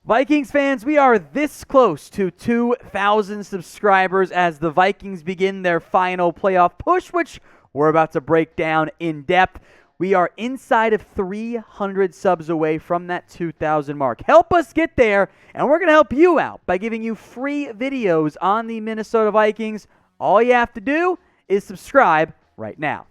Vikings fans, we are this close to 2,000 subscribers as the Vikings begin their final playoff push, which we're about to break down in depth. We are inside of 300 subs away from that 2,000 mark. Help us get there, and we're going to help you out by giving you free videos on the Minnesota Vikings. All you have to do is subscribe right now.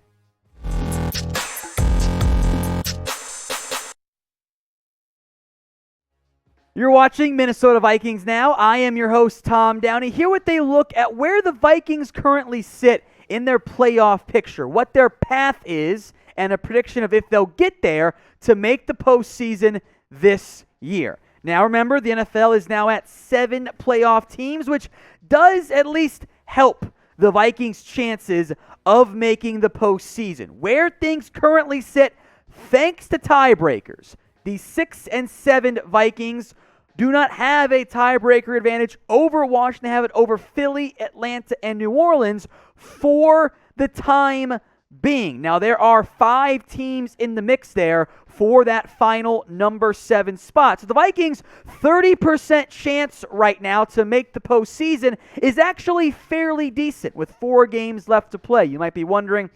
You're watching Minnesota Vikings Now. I am your host, Tom Downey. Here with a look at where the Vikings currently sit in their playoff picture, what their path is, and a prediction of if they'll get there to make the postseason this year. Now remember, the NFL is now at 7 playoff teams, which does at least help the Vikings' chances of making the postseason. Where things currently sit, thanks to tiebreakers, the 6 and 7 Vikings do not have a tiebreaker advantage over Washington, have it over Philly, Atlanta, and New Orleans for the time being. Now, there are 5 teams in the mix there for that final number 7 spot. So the Vikings' 30% chance right now to make the postseason is actually fairly decent with 4 games left to play. You might be wondering,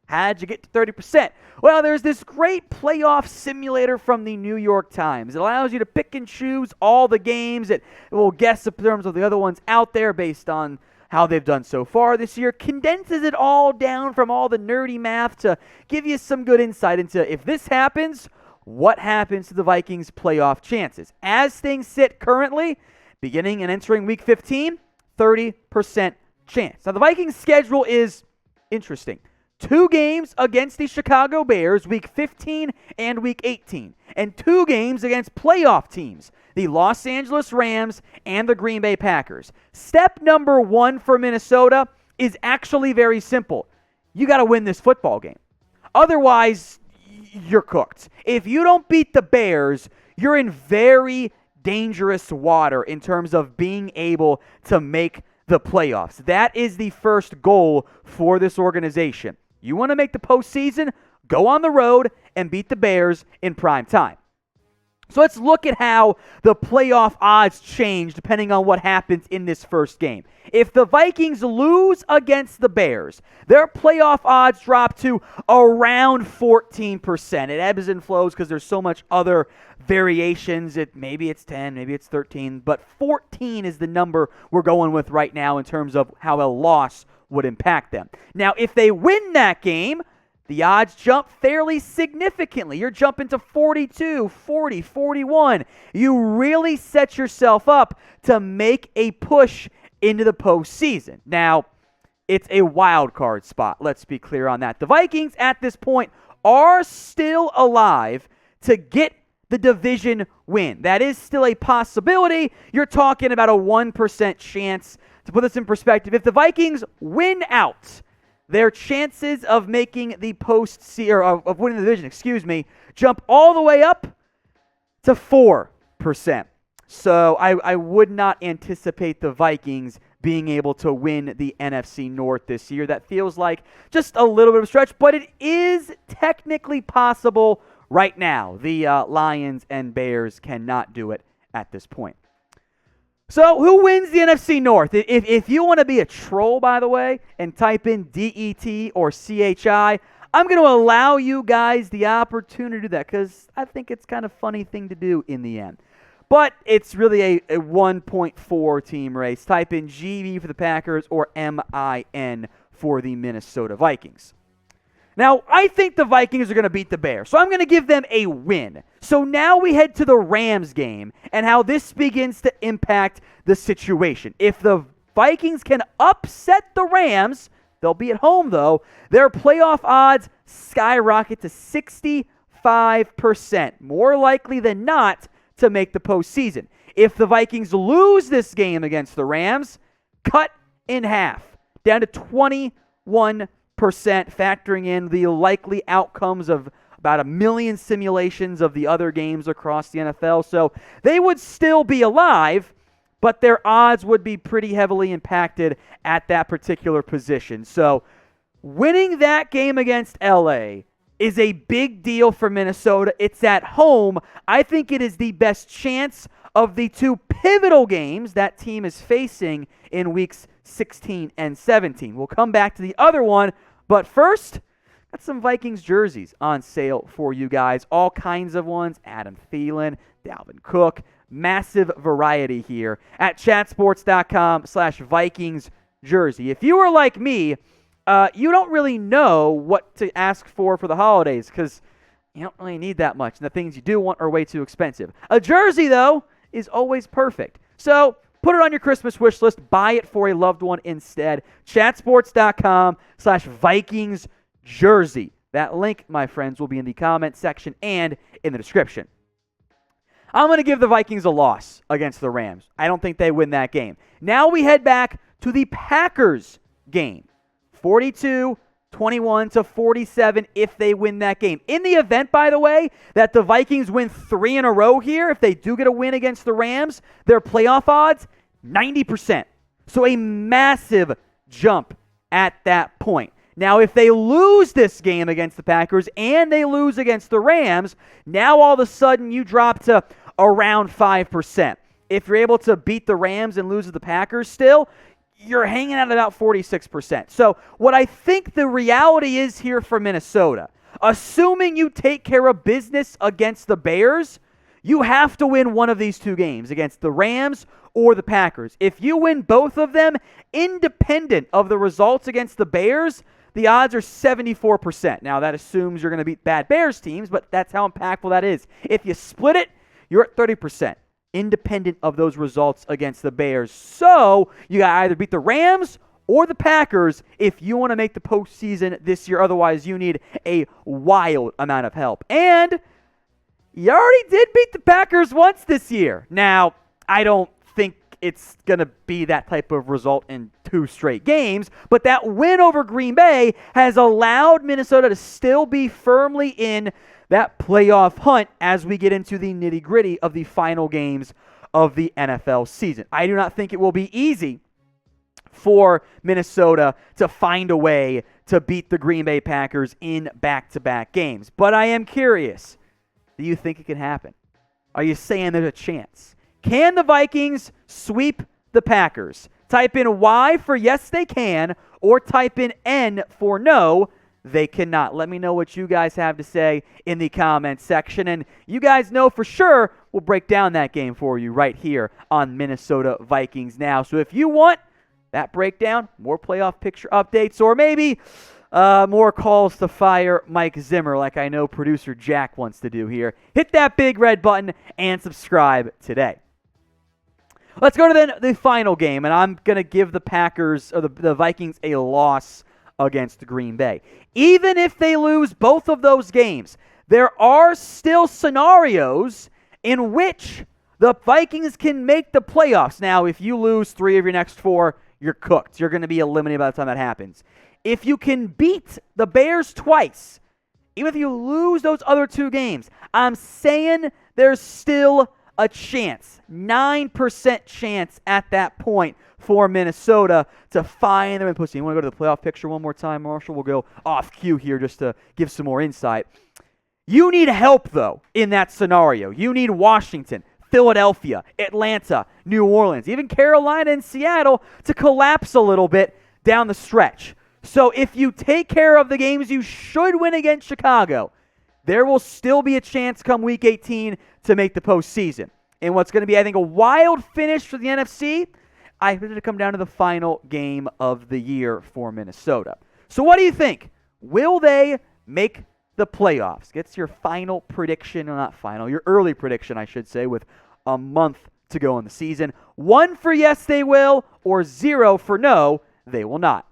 how'd you get to 30%? Well, there's this great playoff simulator from the New York Times. It allows you to pick and choose all the games. It will guess in terms of the other ones out there based on how they've done so far this year, condenses it all down from all the nerdy math to give you some good insight into if this happens, what happens to the Vikings' playoff chances. As things sit currently, beginning and entering Week 15, 30% chance. Now, the Vikings' schedule is interesting. 2 games against the Chicago Bears, Week 15 and Week 18. And 2 games against playoff teams, the Los Angeles Rams and the Green Bay Packers. Step number 1 for Minnesota is actually very simple. You got to win this football game. Otherwise, you're cooked. If you don't beat the Bears, you're in very dangerous water in terms of being able to make the playoffs. That is the first goal for this organization. You want to make the postseason? Go on the road and beat the Bears in prime time. So let's look at how the playoff odds change depending on what happens in this first game. If the Vikings lose against the Bears, their playoff odds drop to around 14%. It ebbs and flows because there's so much other variations. Maybe it's 10, maybe it's 13, but 14 is the number we're going with right now in terms of how a loss would impact them. Now, if they win that game, the odds jump fairly significantly. You're jumping to 42, 40, 41. You really set yourself up to make a push into the postseason. Now, it's a wild card spot. Let's be clear on that. The Vikings at this point are still alive to get the division win. That is still a possibility. You're talking about a 1% chance. To put this in perspective, if the Vikings win out, their chances of making the of winning the division, jump all the way up to 4%. So I would not anticipate the Vikings being able to win the NFC North this year. That feels like just a little bit of a stretch, but it is technically possible right now. The Lions and Bears cannot do it at this point. So who wins the NFC North? If you want to be a troll, by the way, and type in DET or CHI, I'm going to allow you guys the opportunity to do that because I think it's kind of a funny thing to do in the end. But it's really a 1.4 team race. Type in GB for the Packers or MIN for the Minnesota Vikings. Now, I think the Vikings are going to beat the Bears, so I'm going to give them a win. So now we head to the Rams game and how this begins to impact the situation. If the Vikings can upset the Rams, they'll be at home though, their playoff odds skyrocket to 65%, more likely than not to make the postseason. If the Vikings lose this game against the Rams, cut in half, down to 21%, factoring in the likely outcomes of about 1 million simulations of the other games across the NFL. So they would still be alive, but their odds would be pretty heavily impacted at that particular position. So winning that game against LA is a big deal for Minnesota. It's at home. I think it is the best chance of the two pivotal games that team is facing in weeks 16 and 17. We'll come back to the other one, but first, got some Vikings jerseys on sale for you guys. All kinds of ones. Adam Thielen, Dalvin Cook. Massive variety here at chatsports.com/Vikings jersey. If you were like me, you don't really know what to ask for the holidays because you don't really need that much. And the things you do want are way too expensive. A jersey, though, is always perfect. So put it on your Christmas wish list. Buy it for a loved one instead. Chatsports.com/Vikings jersey. That link, my friends, will be in the comment section and in the description. I'm going to give the Vikings a loss against the Rams. I don't think they win that game. Now we head back to the Packers game. 42-21-47 if they win that game. In the event, by the way, that the Vikings win 3 in a row here, if they do get a win against the Rams, their playoff odds, 90%. So a massive jump at that point. Now, if they lose this game against the Packers and they lose against the Rams, now all of a sudden you drop to around 5%. If you're able to beat the Rams and lose to the Packers still, you're hanging out at about 46%. So what I think the reality is here for Minnesota, assuming you take care of business against the Bears, you have to win one of these two games against the Rams or the Packers. If you win both of them, independent of the results against the Bears, the odds are 74%. Now, that assumes you're going to beat bad Bears teams, but that's how impactful that is. If you split it, you're at 30%, independent of those results against the Bears. So, you got to either beat the Rams or the Packers if you want to make the postseason this year. Otherwise, you need a wild amount of help. And you already did beat the Packers once this year. Now, I don't think it's going to be that type of result in 2 straight games, but that win over Green Bay has allowed Minnesota to still be firmly in that playoff hunt as we get into the nitty-gritty of the final games of the NFL season. I do not think it will be easy for Minnesota to find a way to beat the Green Bay Packers in back-to-back games, but I am curious, do you think it can happen? Are you saying there's a chance? Can the Vikings sweep the Packers? Type in Y for yes, they can, or type in N for no, they cannot. Let me know what you guys have to say in the comments section. And you guys know for sure we'll break down that game for you right here on Minnesota Vikings Now. So if you want that breakdown, more playoff picture updates, or maybe more calls to fire Mike Zimmer like I know producer Jack wants to do here, hit that big red button and subscribe today. Let's go to the final game, and I'm going to give the Packers or the Vikings a loss against Green Bay. Even if they lose both of those games, there are still scenarios in which the Vikings can make the playoffs. Now, if you lose 3 of your next 4, you're cooked. You're going to be eliminated by the time that happens. If you can beat the Bears twice, even if you lose those other 2 games, I'm saying there's still a chance, 9% chance at that point for Minnesota to find them in pussy. You want to go to the playoff picture one more time, Marshall? We'll go off cue here just to give some more insight. You need help, though, in that scenario. You need Washington, Philadelphia, Atlanta, New Orleans, even Carolina and Seattle to collapse a little bit down the stretch. So if you take care of the games you should win against Chicago, there will still be a chance come Week 18 to make the postseason. And what's going to be, I think, a wild finish for the NFC, I think it'll come down to the final game of the year for Minnesota. So what do you think? Will they make the playoffs? Gets your final prediction, or not final, your early prediction, I should say, with a month to go in the season. 1 for yes, they will, or 0 for no, they will not.